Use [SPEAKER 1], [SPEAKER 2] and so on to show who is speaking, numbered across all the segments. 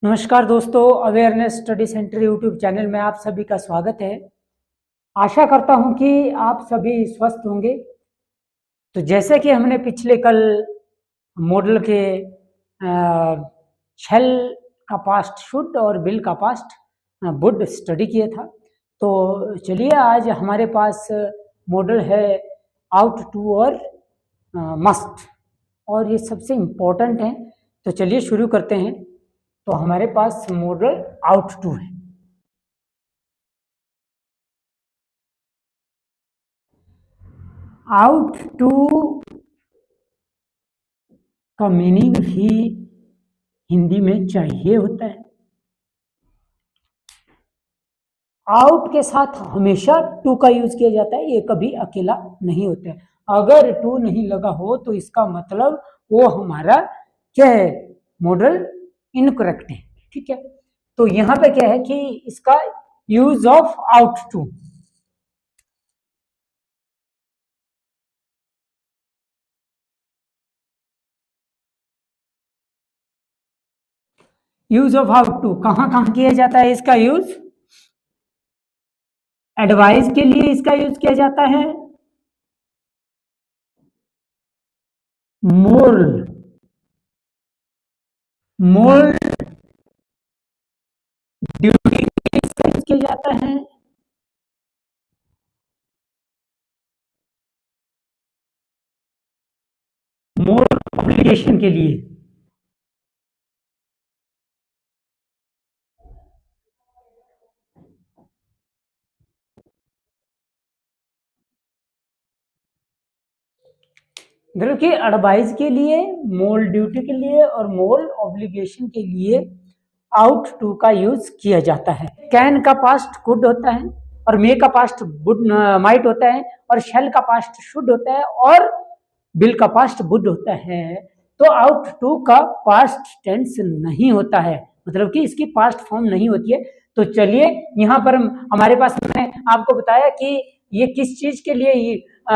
[SPEAKER 1] नमस्कार दोस्तों, awareness study centre YouTube channel में आप सभी का स्वागत है। आशा करता हूं कि आप सभी स्वस्थ होंगे। तो जैसे कि हमने पिछले कल मॉडल के शेल का पास्ट शुड और बिल का पास्ट वुड स्टडी किया था। तो चलिए, आज हमारे पास मॉडल है आउट टू और मस्ट, और ये सबसे इम्पोर्टेंट है। तो चलिए शुरू करते हैं। तो हमारे पास मॉडल आउट टू है। आउट टू का मीनिंग भी हिंदी में चाहिए होता है। आउट के साथ हमेशा टू का यूज किया जाता है, ये कभी अकेला नहीं होता है। अगर टू नहीं लगा हो तो इसका मतलब वो हमारा क्या है, मॉडल इनकरेक्ट है। ठीक है, तो यहां पे क्या है कि इसका use of ought to, use of ought to कहां कहां किया जाता है। इसका यूज एडवाइस के लिए इसका यूज किया जाता है, मोरल मोरल ड्यूटी के लिए इसका यूज किया जाता है, मोरल ऑब्लिगेशन के लिए। देखिए, एडवाइस के लिए, मोरल ड्यूटी के लिए और मोरल ऑब्लिगेशन के लिए आउट टू का यूज किया जाता है। कैन का पास्ट कुड होता है, और मे का पास्ट वुड माइट होता है, और शेल का पास्ट शुड होता है, और बिल का पास्ट वुड होता है। तो आउट टू का पास्ट टेंस नहीं होता है, मतलब कि इसकी पास्ट फॉर्म नहीं होती है। तो चलिए, यहाँ पर हमारे पास मैंने आपको बताया कि ये किस चीज के लिए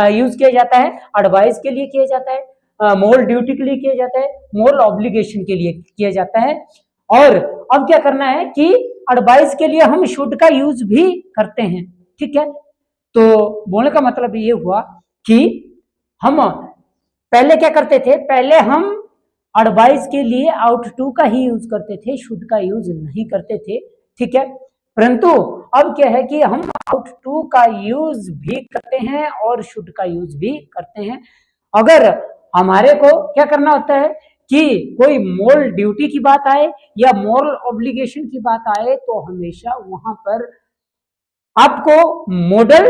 [SPEAKER 1] यूज किया जाता है। एडवाइस के लिए किया जाता है, मोरल ड्यूटी के लिए किया जाता है, मोरल ऑब्लिगेशन के लिए किया जाता है। और अब क्या करना है कि एडवाइस के लिए हम शुड का यूज भी करते हैं। ठीक है, तो बोलने का मतलब ये हुआ कि हम पहले क्या करते थे, पहले हम एडवाइस के लिए आउट टू का ही यूज करते थे, शुड का यूज नहीं करते थे। ठीक है, परंतु अब क्या है कि हम आउट टू का यूज भी करते हैं और शुड का यूज भी करते हैं। अगर हमारे को क्या करना होता है कि कोई मोरल ड्यूटी की बात आए या मोरल ऑब्लिगेशन की बात आए, तो हमेशा वहां पर आपको मॉडल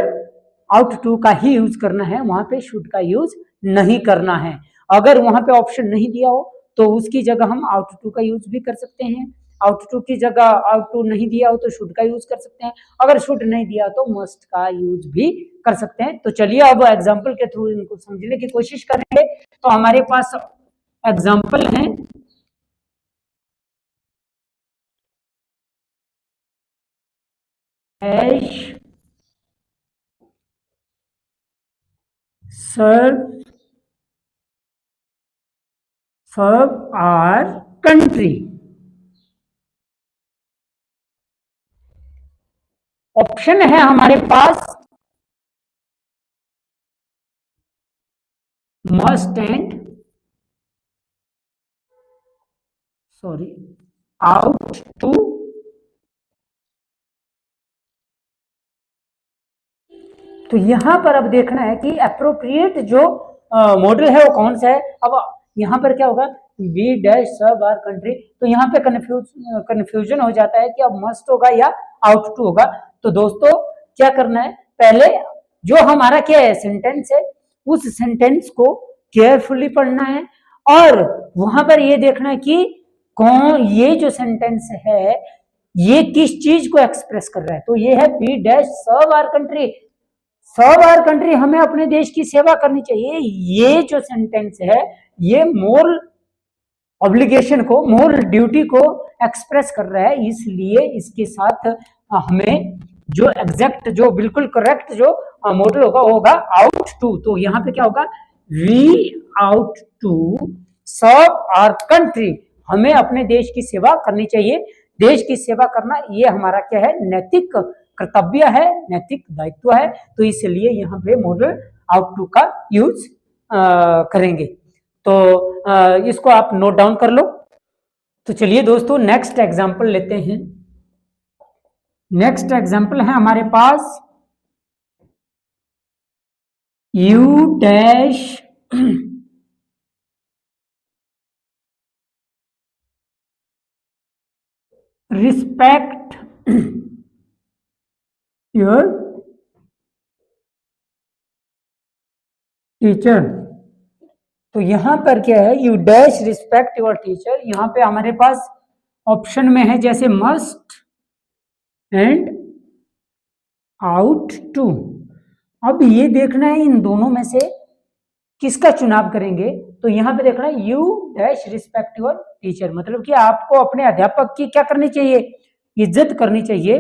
[SPEAKER 1] आउट टू का ही यूज करना है, वहां पे शुड का यूज नहीं करना है। अगर वहां पे ऑप्शन नहीं दिया हो तो उसकी जगह हम आउट टू का यूज भी कर सकते हैं। आउट टू की जगह आउट टू नहीं दिया हो तो शुड का यूज कर सकते हैं। अगर शुड नहीं दिया तो मस्ट का यूज भी कर सकते हैं। तो चलिए, अब एग्जाम्पल के थ्रू इनको समझने की कोशिश करेंगे। तो हमारे पास एग्जाम्पल है, सर्व आर कंट्री। ऑप्शन है हमारे पास मस्ट एंड आउट टू। तो यहां पर अब देखना है कि अप्रोप्रिएट जो मॉडल है वो कौन सा है। अब यहां पर क्या होगा, वी डैश सब आर कंट्री, तो यहाँ पे कंफ्यूजन हो जाता है कि अब मस्ट होगा या आउट टू होगा। तो दोस्तों, क्या करना है, पहले जो हमारा क्या है सेंटेंस है, उस सेंटेंस को केयरफुली पढ़ना है, और वहां पर ये देखना है कि कौन ये जो सेंटेंस है ये किस चीज को एक्सप्रेस कर रहा है। तो ये है we dash serve our country, serve our country, हमें अपने देश की सेवा करनी चाहिए। ये जो सेंटेंस है ये मोरल ऑब्लिगेशन को, मोरल ड्यूटी को एक्सप्रेस कर रहा है, इसलिए इसके साथ हमें जो एग्जैक्ट, जो बिल्कुल करेक्ट जो मॉडल होगा वो होगा आउट टू। तो यहाँ पे क्या होगा, we ought to serve our country, हमें अपने देश की सेवा करनी चाहिए। देश की सेवा करना ये हमारा क्या है, नैतिक कर्तव्य है, नैतिक दायित्व है। तो इसलिए यहाँ पे मॉडल आउट टू का यूज करेंगे। तो इसको आप नोट डाउन कर लो। तो चलिए दोस्तों नेक्स्ट एग्जाम्पल लेते हैं। नेक्स्ट एग्जाम्पल है हमारे पास you dash respect your teacher. तो यहां पर क्या है, you dash respect your teacher. यहां पे हमारे पास ऑप्शन में है जैसे मस्ट एंड आउट टू। अब ये देखना है इन दोनों में से किसका चुनाव करेंगे। तो यहां पे देखना है you dash respect your teacher, मतलब कि आपको अपने अध्यापक की क्या करनी चाहिए, इज्जत करनी चाहिए।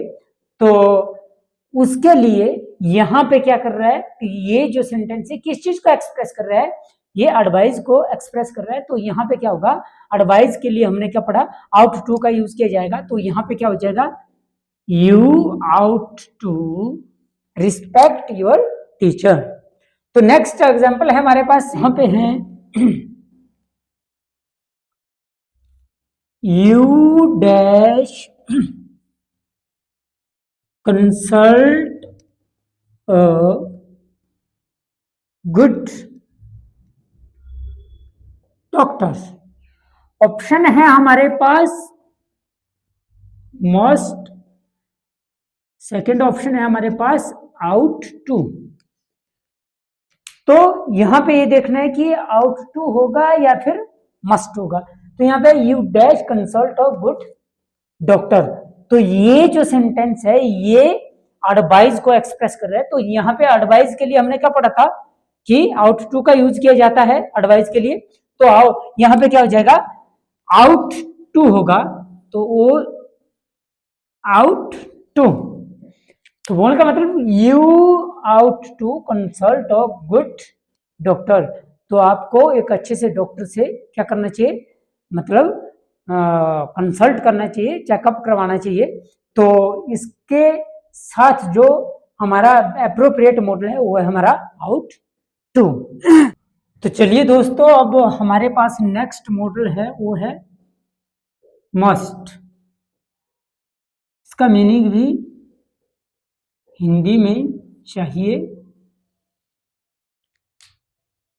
[SPEAKER 1] तो उसके लिए यहां पे क्या कर रहा है, ये जो सेंटेंस है किस चीज को एक्सप्रेस कर रहा है, ये एडवाइस को एक्सप्रेस कर रहा है। तो यहाँ पे क्या होगा, एडवाइस के लिए हमने क्या पढ़ा, आउट टू का यूज किया जाएगा। तो यहाँ पे क्या हो जाएगा, you ought to respect your teacher. तो नेक्स्ट एग्जांपल है हमारे पास, यहाँ पे है you dash consult a good doctors. Option है हमारे पास मस्ट, सेकंड ऑप्शन है हमारे पास आउट टू। तो यहां पे ये देखना है कि आउट टू होगा या फिर मस्ट होगा। तो यहाँ पे you dash consult a good doctor, तो ये जो सेंटेंस है ये एडवाइस को एक्सप्रेस कर रहा है। तो यहाँ पे एडवाइस के लिए हमने क्या पढ़ा था कि आउट टू का यूज किया जाता है एडवाइस के लिए। तो यहाँ पे क्या हो जाएगा, आउट टू होगा। तो वो आउट टू, तो बोलने का मतलब you ought to consult a good doctor. तो आपको एक अच्छे से डॉक्टर से क्या करना चाहिए, मतलब कंसल्ट करना चाहिए, चेकअप करवाना चाहिए। तो इसके साथ जो हमारा एप्रोप्रिएट मॉडल है वो है हमारा आउट टू। तो चलिए दोस्तों अब हमारे पास नेक्स्ट मॉडल है वो है मस्ट। इसका मीनिंग भी हिंदी में चाहिए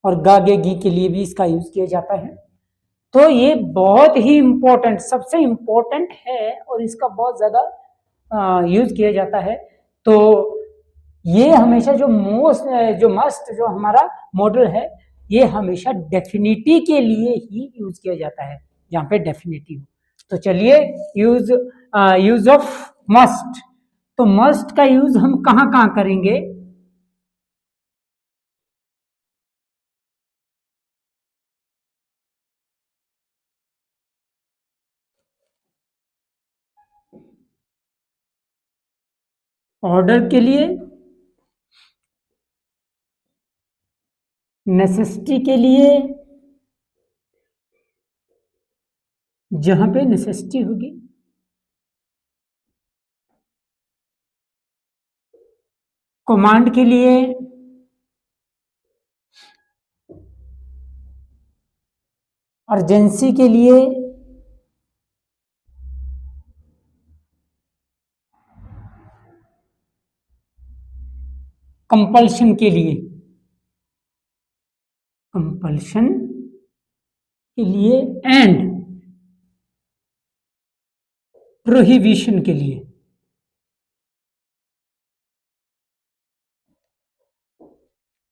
[SPEAKER 1] और गागे गी के लिए भी इसका यूज किया जाता है। तो ये बहुत ही इंपॉर्टेंट, सबसे इंपॉर्टेंट है और इसका बहुत ज्यादा यूज किया जाता है। तो ये हमेशा जो मस्ट जो हमारा मॉडल है ये हमेशा डेफिनिटी के लिए ही यूज किया जाता है, जहां पे डेफिनिटी हो। तो चलिए यूज ऑफ मस्ट। तो मस्ट का यूज हम कहां कहां करेंगे, ऑर्डर के लिए, नेसेसिटी के लिए, जहां पे नेसेसिटी होगी, कमांड के लिए, अर्जेंसी के लिए, कंपल्शन के लिए, कंपल्शन के लिए एंड प्रोहिबिशन के लिए।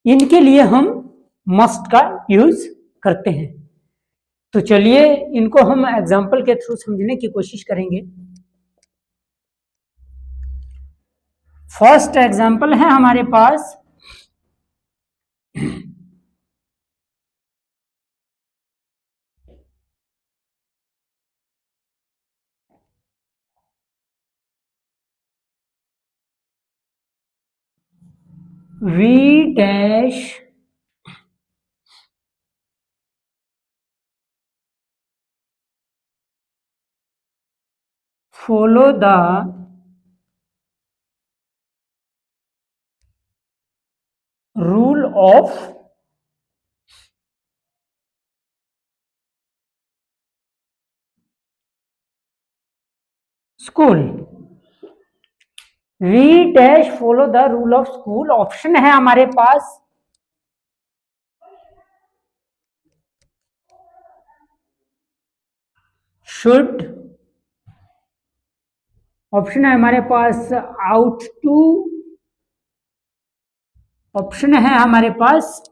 [SPEAKER 1] इनके लिए हम मस्ट का यूज करते हैं। तो चलिए इनको हम एग्जाम्पल के थ्रू समझने की कोशिश करेंगे। फर्स्ट एग्जाम्पल है हमारे पास we dash follow the rule of school. We dash follow the rule of school. Option है हमारे पास should, ऑप्शन है हमारे पास आउट टू, ऑप्शन है हमारे पास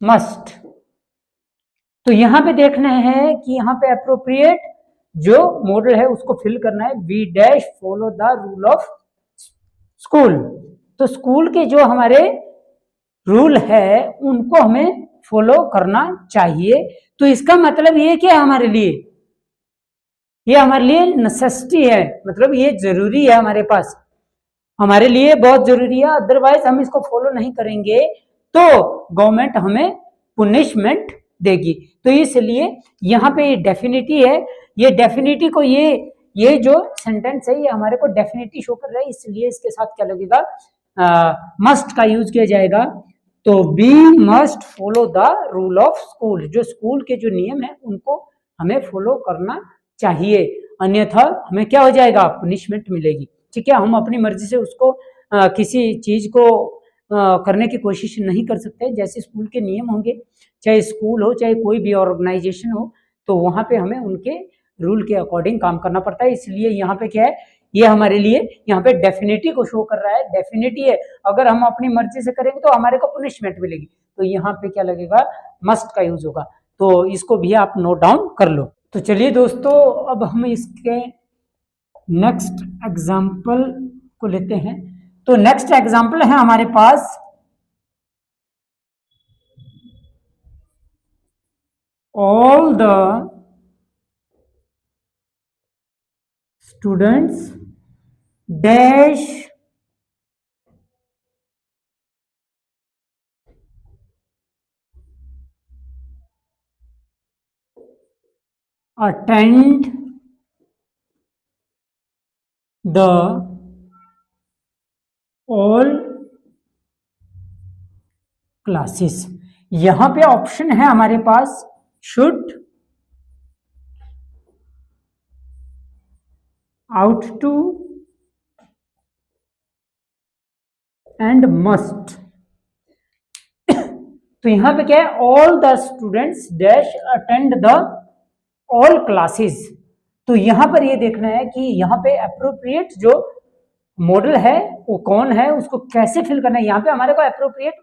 [SPEAKER 1] मस्ट. तो यहां पे देखना है कि यहां पे अप्रोप्रिएट जो मॉडल है उसको फिल करना है. We dash follow the rule of school. तो स्कूल के जो हमारे रूल है उनको हमें फॉलो करना चाहिए. तो इसका मतलब ये क्या है हमारे लिए, ये हमारे लिए नेसेसिटी है, मतलब ये जरूरी है हमारे पास, हमारे लिए बहुत जरूरी है. अदरवाइज हम इसको फॉलो नहीं करेंगे तो गवर्नमेंट हमें पुनिशमेंट देगी. तो इसलिए यहाँ पे डेफिनिटी है, ये डेफिनिटी को ये जो सेंटेंस है ये हमारे को डेफिनिटी शो कर रहा है, इसलिए इसके साथ क्या लगेगा, मस्ट का यूज किया जाएगा. तो we must follow the rule of school. जो स्कूल के जो नियम है उनको हमें फॉलो करना चाहिए, अन्यथा हमें क्या हो जाएगा, पनिशमेंट मिलेगी. ठीक है, हम अपनी मर्जी से उसको किसी चीज को करने की कोशिश नहीं कर सकते. जैसे स्कूल के नियम होंगे, चाहे स्कूल हो चाहे कोई भी ऑर्गेनाइजेशन हो, तो वहां पे हमें उनके रूल के अकॉर्डिंग काम करना पड़ता है. इसलिए यहाँ पे क्या है, ये हमारे लिए यहाँ पे डेफिनिटी को शो कर रहा है. डेफिनिटी है, अगर हम अपनी मर्जी से करेंगे तो हमारे को पनिशमेंट मिलेगी. तो यहाँ पे क्या लगेगा, मस्ट का यूज होगा. तो इसको भी आप नोट डाउन कर लो. तो चलिए दोस्तों, अब हम इसके नेक्स्ट एग्जाम्पल को लेते हैं. तो नेक्स्ट एग्जाम्पल है हमारे पास all the students dash attend the all classes. यहां पे ऑप्शन है हमारे पास should, out to and must. तो यहां पे क्या है, all the students dash attend the all classes. तो यहां पर ये देखना है कि यहाँ पे अप्रोप्रिएट जो मॉडल है वो कौन है, उसको कैसे फिल करना है. यहाँ पे हमारे को अप्रोप्रिएट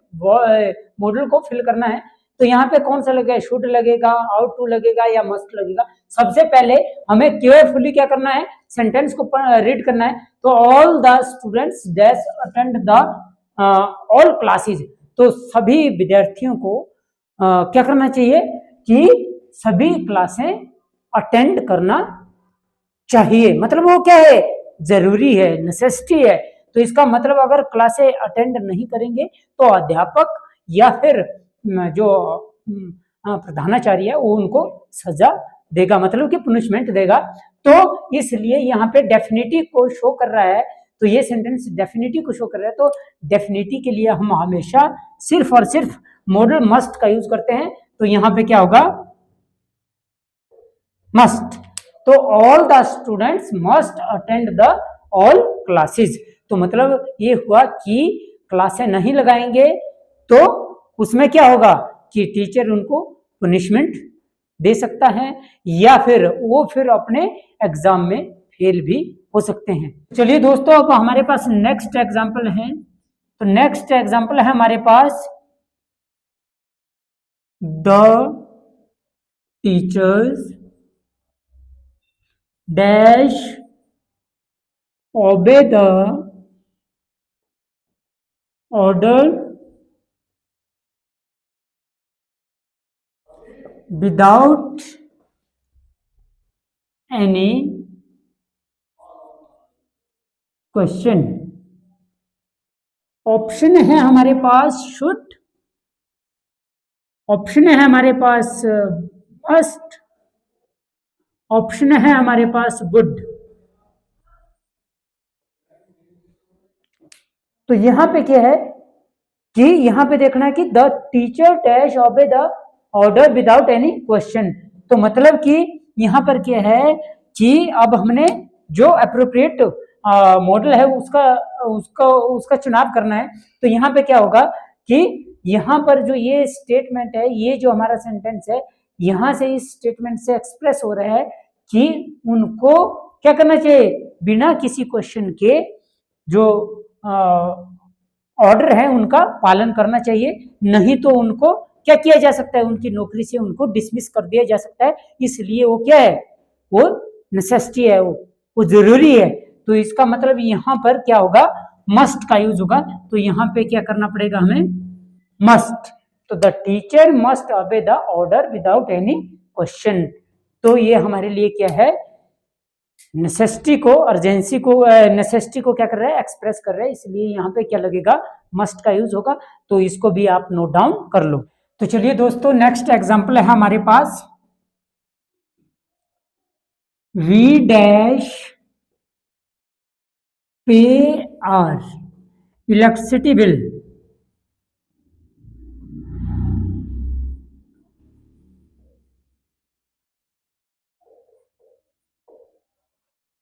[SPEAKER 1] मॉडल को फिल करना है. तो यहाँ पे कौन सा लगेगा, शुड लगेगा, आउट टू लगेगा या मस्ट लगेगा. सबसे पहले हमें केयरफुली क्या करना है, सेंटेंस को रीड करना है. तो all the students dash attend the all classes. तो सभी विद्यार्थियों को क्या करना चाहिए कि सभी क्लासें अटेंड करना चाहिए. मतलब वो क्या है, जरूरी है, नेसेसिटी है. तो इसका मतलब अगर क्लासें अटेंड नहीं करेंगे तो अध्यापक या फिर जो प्रधानाचार्य है वो उनको सजा देगा, मतलब कि पनिशमेंट देगा. तो इसलिए यहाँ पे डेफिनिटी को शो कर रहा है. तो ये सेंटेंस डेफिनिटी को शो कर रहा है. तो डेफिनिटी के लिए हम हमेशा सिर्फ और सिर्फ मॉडल मस्ट का यूज करते हैं. तो यहाँ पे क्या होगा, मस्ट. तो all the students must attend the all classes. तो मतलब ये हुआ कि क्लासें नहीं लगाएंगे तो उसमें क्या होगा कि टीचर उनको पनिशमेंट दे सकता है या फिर वो फिर अपने एग्जाम में फेल भी हो सकते हैं. चलिए दोस्तों, अब हमारे पास नेक्स्ट एग्जाम्पल है. तो नेक्स्ट एग्जाम्पल है हमारे पास the teachers dash obey the order without any question. Option है हमारे पास शुड, ऑप्शन है हमारे पास मस्ट, ऑप्शन है हमारे पास वुड। तो यहां पे क्या है कि यहां पे देखना है कि the teacher dash obey the order without any question. तो मतलब कि यहां पर क्या है कि अब हमने जो अप्रोप्रिएट मॉडल है उसका उसका उसका चुनाव करना है। तो यहाँ पे क्या होगा कि यहाँ पर जो ये स्टेटमेंट है, ये जो हमारा सेंटेंस है, यहाँ से इस स्टेटमेंट से एक्सप्रेस हो रहा है कि उनको क्या करना चाहिए, बिना किसी क्वेश्चन के जो ऑर्डर है उनका पालन करना चाहिए, नहीं तो उनको क्या किया जा सकता है, उनकी नौकरी से उनको डिसमिस कर दिया जा सकता है। इसलिए वो क्या है, वो नेसेसिटी है, वो जरूरी है। तो इसका मतलब यहाँ पर क्या होगा, मस्ट का यूज होगा। तो यहाँ पे क्या करना पड़ेगा हमें, मस्ट। तो the teacher must obey the order without any question. तो ये हमारे लिए क्या है, नेसेसिटी को, अर्जेंसी को, नेसेसिटी को क्या कर रहा है, एक्सप्रेस कर रहा है। इसलिए यहाँ पे क्या लगेगा, मस्ट का यूज होगा। तो इसको भी आप नोट डाउन कर लो। तो चलिए दोस्तों, नेक्स्ट एग्जांपल है हमारे पास, we dash pay our electricity bill.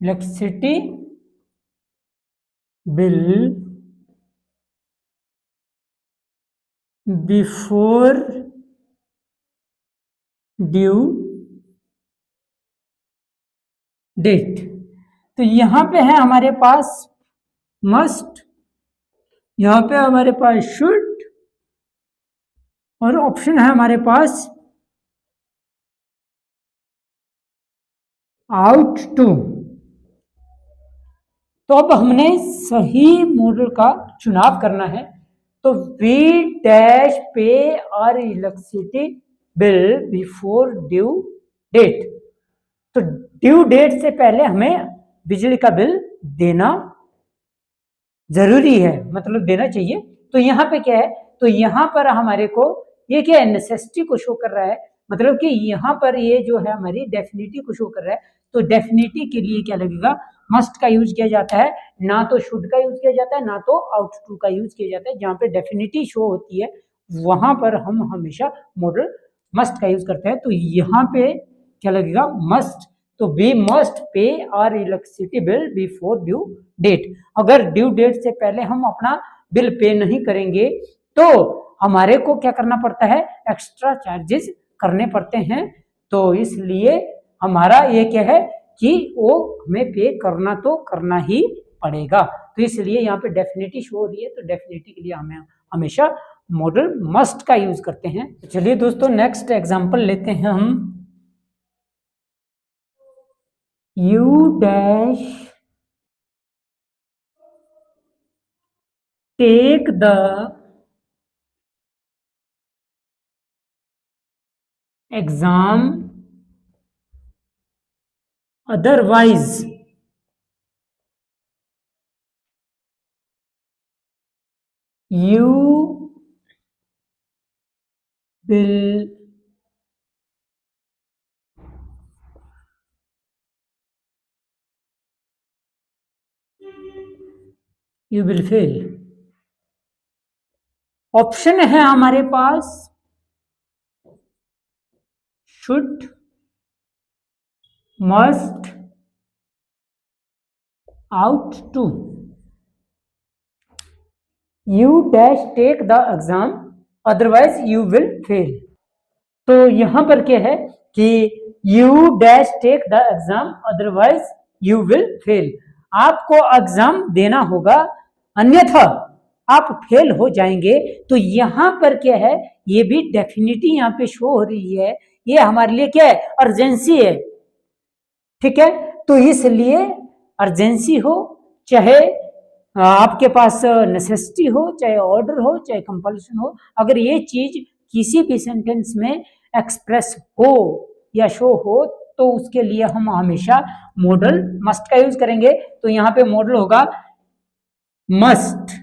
[SPEAKER 1] Electricity bill before due date. तो यहां पे है हमारे पास मस्ट, यहां पे हमारे पास शुड, और ऑप्शन है हमारे पास आउट टू। तो अब हमने सही मॉडल का चुनाव करना है। तो we dash pay our electricity bill before due date. तो ड्यू डेट से पहले हमें बिजली का बिल देना जरूरी है, मतलब देना चाहिए। तो यहाँ पे क्या है, तो यहाँ पर हमारे को ये क्या है, नेसेसिटी को शो कर रहा है। मतलब कि यहाँ पर ये जो है हमारी डेफिनिटी को शो कर रहा है। तो डेफिनिटी के लिए क्या लगेगा, मस्ट का यूज किया जाता है, ना तो शुड का यूज किया जाता है, ना तो आउट टू का यूज किया जाता है। जहाँ पे डेफिनिटी शो होती है वहां पर हम हमेशा मॉडल मस्ट का यूज करते हैं। तो यहाँ पे क्या लगेगा, मस्ट। तो we must pay our electricity bill before due date. अगर ड्यू डेट से पहले हम अपना बिल पे नहीं करेंगे तो हमारे को क्या करना पड़ता है, एक्स्ट्रा चार्जेस करने पड़ते हैं। तो इसलिए हमारा ये क्या है कि वो हमें पे करना तो करना ही पड़ेगा। तो इसलिए यहाँ पे डेफिनेटली शो हो रही है। तो डेफिनेटली के लिए हमें हमेशा मॉडल मस्ट का यूज करते हैं। चलिए दोस्तों, नेक्स्ट एग्जांपल लेते हैं हम, you dash take the exam otherwise you will fail। Option है हमारे पास should, must, ought to. You dash take the exam otherwise you will fail. तो यहां पर क्या है कि you dash take the exam otherwise you will fail. आपको एग्जाम देना होगा, अन्यथा आप फेल हो जाएंगे। तो यहां पर क्या है, ये भी डेफिनेटली यहाँ पे शो हो रही है। ये हमारे लिए क्या है, अर्जेंसी है। ठीक है, तो इसलिए अर्जेंसी हो, चाहे आपके पास नेसेसिटी हो, चाहे ऑर्डर हो, चाहे कंपल्शन हो, अगर ये चीज किसी भी सेंटेंस में एक्सप्रेस हो या शो हो तो उसके लिए हम हमेशा मॉडल मस्ट का यूज करेंगे। तो यहाँ पे मॉडल होगा मस्ट।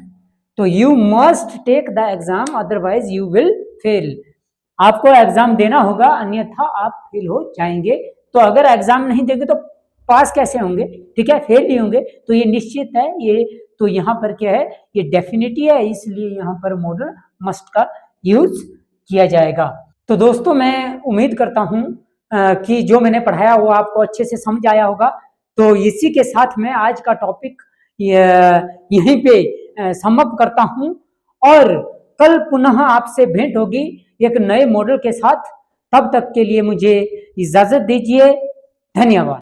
[SPEAKER 1] तो you must take the exam otherwise you will fail. आपको एग्जाम देना होगा, अन्यथा आप फेल हो जाएंगे। तो अगर एग्जाम नहीं देंगे तो पास कैसे होंगे, ठीक है, फेल नहीं होंगे। तो ये निश्चित है, ये तो यहाँ पर क्या है, ये डेफिनेटली है, इसलिए यहाँ पर मॉडल मस्ट का यूज किया जाएगा। तो दोस्तों मैं उम्मीद करता हूँ कि जो मैंने पढ़ाया वो आपको अच्छे से समझ आया होगा। तो इसी के साथ मैं आज का टॉपिक यहीं पे समाप्त करता हूँ और कल पुनः आपसे भेंट होगी एक नए मॉडल के साथ। तब तक के लिए मुझे इजाजत दीजिए। धन्यवाद।